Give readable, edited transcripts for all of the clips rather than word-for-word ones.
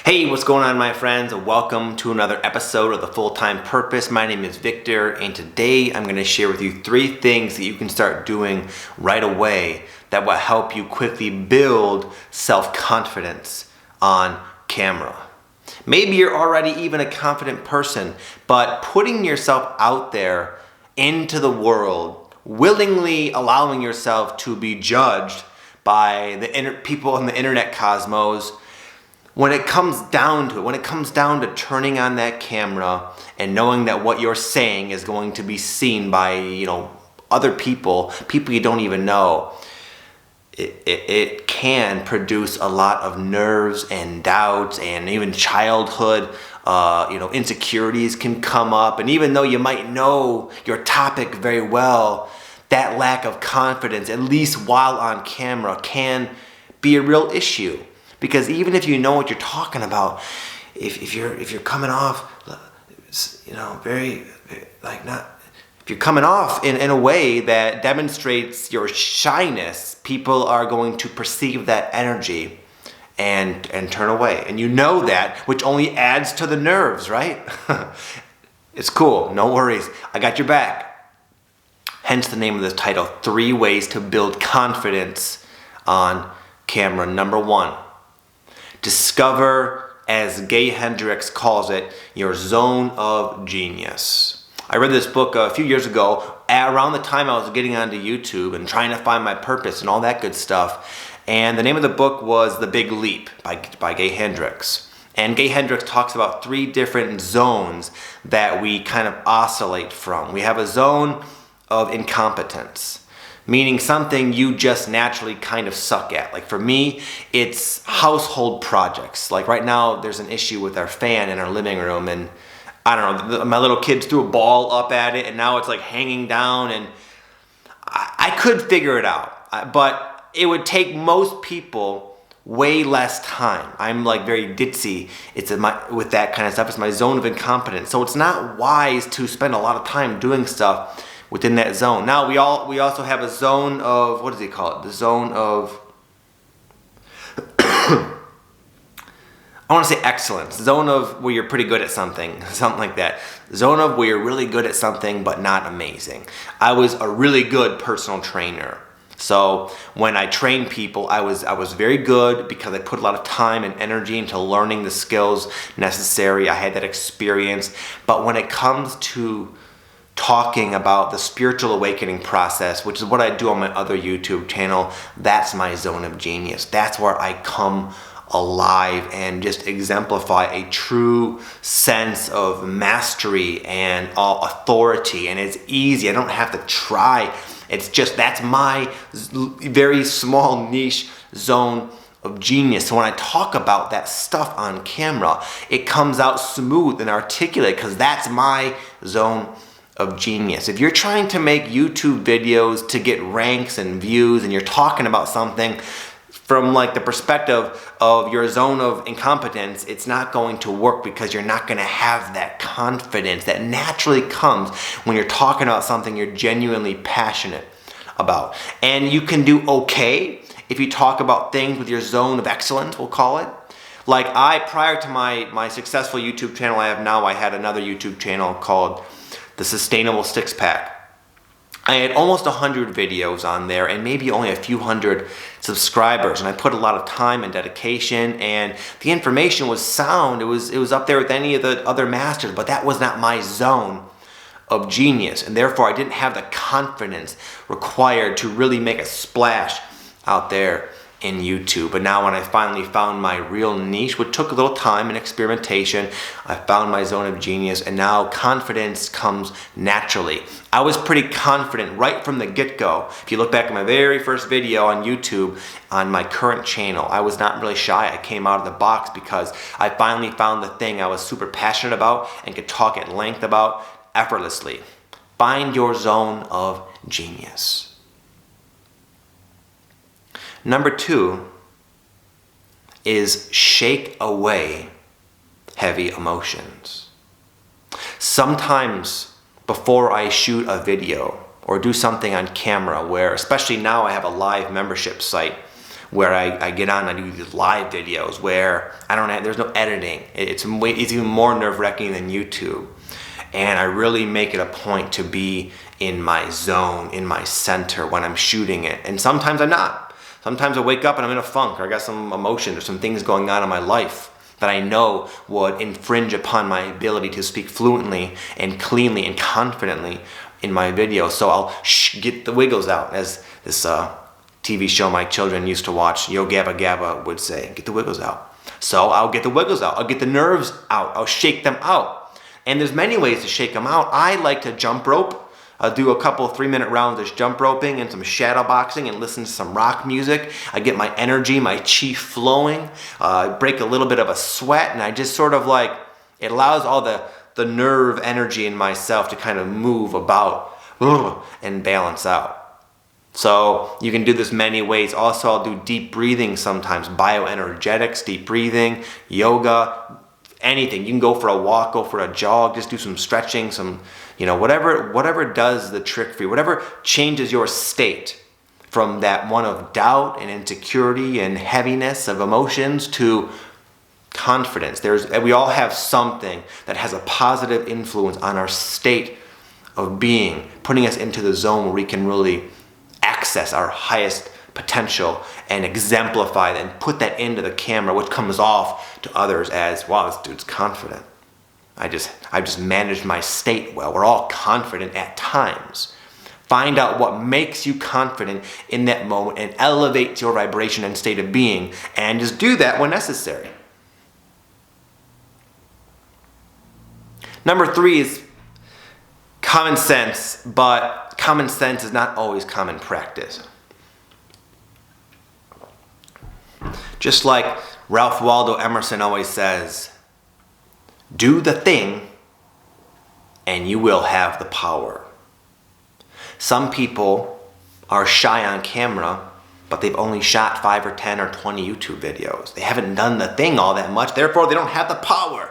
Hey, what's going on, my friends? Welcome to another episode of The Full-Time Purpose. My name is Victor, and today I'm going to share with you 3 things that you can start doing right away that will help you quickly build self-confidence on camera. Maybe you're already even a confident person, but putting yourself out there into the world, willingly allowing yourself to be judged by the people in the internet cosmos, when it comes down to it, when it comes down to turning on that camera and knowing that what you're saying is going to be seen by, other people you don't even know, it can produce a lot of nerves and doubts, and even childhood, insecurities can come up. And even though you might know your topic very well, that lack of confidence, at least while on camera, can be a real issue. Because even if you know what you're talking about, if you're coming off, if you're coming off in a way that demonstrates your shyness, people are going to perceive that energy and turn away. And you know that, which only adds to the nerves, right? It's cool, no worries, I got your back. Hence the name of this title, 3 Ways to Build Confidence on Camera. Number 1. Discover, as Gay Hendricks calls it, your zone of genius. I read this book a few years ago, around the time I was getting onto YouTube and trying to find my purpose and all that good stuff. And the name of the book was The Big Leap by Gay Hendricks. And Gay Hendricks talks about 3 different zones that we kind of oscillate from. We have a zone of incompetence, meaning something you just naturally kind of suck at. Like for me, it's household projects. Like right now, there's an issue with our fan in our living room, and I don't know, my little kids threw a ball up at it, and now it's like hanging down, and I could figure it out, but it would take most people way less time. I'm like very ditzy. With that kind of stuff. It's my zone of incompetence. So it's not wise to spend a lot of time doing stuff within that zone. Now we also have a zone of, what does he call it? The zone of, I want to say excellence. Zone of where you're pretty good at something like that. Zone of where you're really good at something but not amazing. I was a really good personal trainer. So when I trained people, I was very good because I put a lot of time and energy into learning the skills necessary. I had that experience. But when it comes to talking about the spiritual awakening process, which is what I do on my other YouTube channel, that's my zone of genius. That's where I come alive and just exemplify a true sense of mastery and authority. And it's easy. I don't have to try. It's just, that's my very small niche zone of genius. So when I talk about that stuff on camera, it comes out smooth and articulate because that's my zone of genius. If you're trying to make YouTube videos to get ranks and views, and you're talking about something from like the perspective of your zone of incompetence, it's not going to work because you're not going to have that confidence that naturally comes when you're talking about something you're genuinely passionate about. And you can do okay if you talk about things with your zone of excellence, we'll call it. Like prior to my successful YouTube channel I have now, I had another YouTube channel called The Sustainable Six Pack. I had almost 100 videos on there and maybe only a few hundred subscribers, and I put a lot of time and dedication, and the information was sound. It was up there with any of the other masters, but that was not my zone of genius, and therefore I didn't have the confidence required to really make a splash out there in YouTube. But now when I finally found my real niche, which took a little time and experimentation, I found my zone of genius, and now confidence comes naturally. I was pretty confident right from the get-go. If you look back at my very first video on YouTube on my current channel, I was not really shy. I came out of the box because I finally found the thing I was super passionate about and could talk at length about effortlessly. Find your zone of genius. Number 2 is shake away heavy emotions. Sometimes before I shoot a video or do something on camera, where especially now I have a live membership site where I get on and I do these live videos where there's no editing. It's even more nerve-wracking than YouTube. And I really make it a point to be in my zone, in my center when I'm shooting it. And sometimes I'm not. Sometimes I wake up and I'm in a funk, or I got some emotions or some things going on in my life that I know would infringe upon my ability to speak fluently and cleanly and confidently in my video. So I'll get the wiggles out, as this TV show my children used to watch, Yo Gabba Gabba, would say, get the wiggles out. So I'll get the wiggles out. I'll get the nerves out. I'll shake them out. And there's many ways to shake them out. I like to jump rope. I'll do a couple 3-minute rounds of jump roping and some shadow boxing and listen to some rock music. I get my energy, my chi flowing. I break a little bit of a sweat, and I just sort of it allows all the nerve energy in myself to kind of move about and balance out. So you can do this many ways. Also, I'll do deep breathing sometimes, bioenergetics, deep breathing, yoga, anything. You can go for a walk, go for a jog, just do some stretching, some, whatever does the trick for you, whatever changes your state from that one of doubt and insecurity and heaviness of emotions to confidence. We all have something that has a positive influence on our state of being, putting us into the zone where we can really access our highest potential and exemplify that and put that into the camera, which comes off to others as, wow, this dude's confident. I've just managed my state well. We're all confident at times. Find out what makes you confident in that moment and elevate your vibration and state of being, and just do that when necessary. Number 3 is common sense, but common sense is not always common practice. Just like Ralph Waldo Emerson always says, do the thing and you will have the power. Some people are shy on camera, but they've only shot 5 or 10 or 20 YouTube videos. They haven't done the thing all that much, therefore they don't have the power.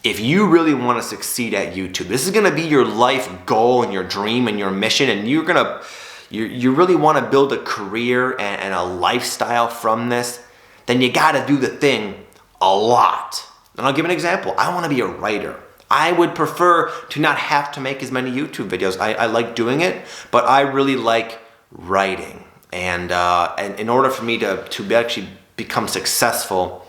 If you really want to succeed at YouTube, this is going to be your life goal and your dream and your mission, and you really want to build a career and a lifestyle from this, then you got to do the thing a lot. And I'll give an example. I want to be a writer. I would prefer to not have to make as many YouTube videos. I like doing it, but I really like writing. And in order for me to actually become successful,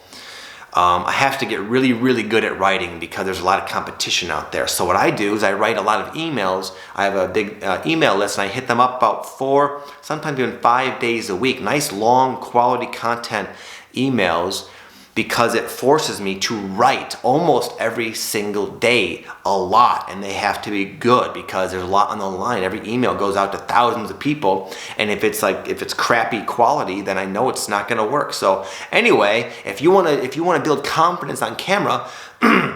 I have to get really, really good at writing because there's a lot of competition out there. So what I do is I write a lot of emails. I have a big email list, and I hit them up about 4, sometimes even 5 days a week. Nice, long, quality content emails, because it forces me to write almost every single day, a lot, and they have to be good because there's a lot on the line. Every email goes out to thousands of people, and if it's crappy quality, then I know it's not going to work. So anyway, if you want to build confidence on camera,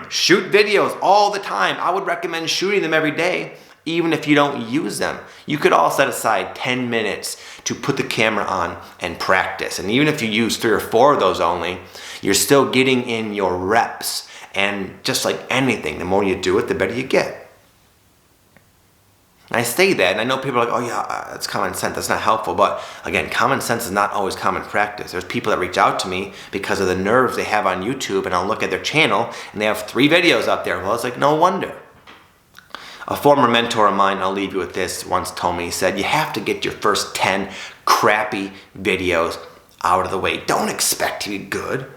shoot videos all the time. I would recommend shooting them every day, even if you don't use them. You could all set aside 10 minutes to put the camera on and practice. And even if you use 3 or 4 of those only, you're still getting in your reps. And just like anything, the more you do it, the better you get. And I say that, and I know people are like, oh yeah, that's common sense, that's not helpful. But again, common sense is not always common practice. There's people that reach out to me because of the nerves they have on YouTube, and I'll look at their channel, and they have 3 videos up there. Well, it's like, no wonder. A former mentor of mine, I'll leave you with this, once told me, he said, you have to get your first 10 crappy videos out of the way. Don't expect to be good.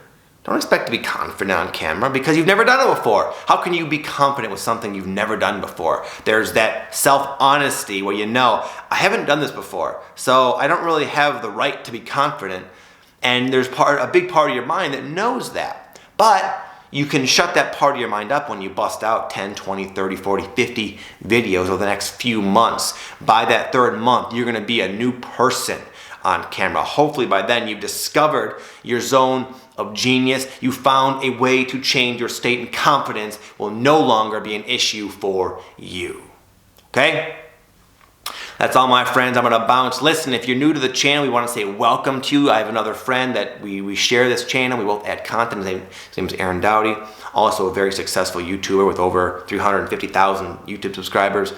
Don't expect to be confident on camera because you've never done it before. How can you be confident with something you've never done before? There's that self-honesty where I haven't done this before, so I don't really have the right to be confident. And there's a big part of your mind that knows that. But you can shut that part of your mind up when you bust out 10, 20, 30, 40, 50 videos over the next few months. By that 3rd month, you're going to be a new person on camera. Hopefully by then you've discovered your zone of genius. You found a way to change your state, and confidence will no longer be an issue for you. Okay? That's all, my friends. I'm gonna bounce. Listen, if you're new to the channel, we want to say welcome to you. I have another friend that we share this channel. We both add content. His name is Aaron Dowdy, also a very successful YouTuber with over 350,000 YouTube subscribers.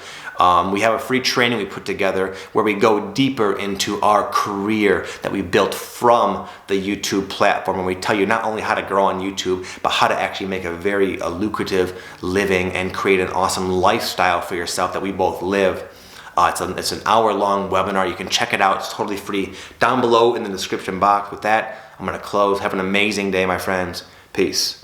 We have a free training we put together where we go deeper into our career that we built from the YouTube platform, and we tell you not only how to grow on YouTube, but how to actually make a very lucrative living and create an awesome lifestyle for yourself that we both live. It's an hour-long webinar. You can check it out. It's totally free down below in the description box. With that, I'm going to close. Have an amazing day, my friends. Peace.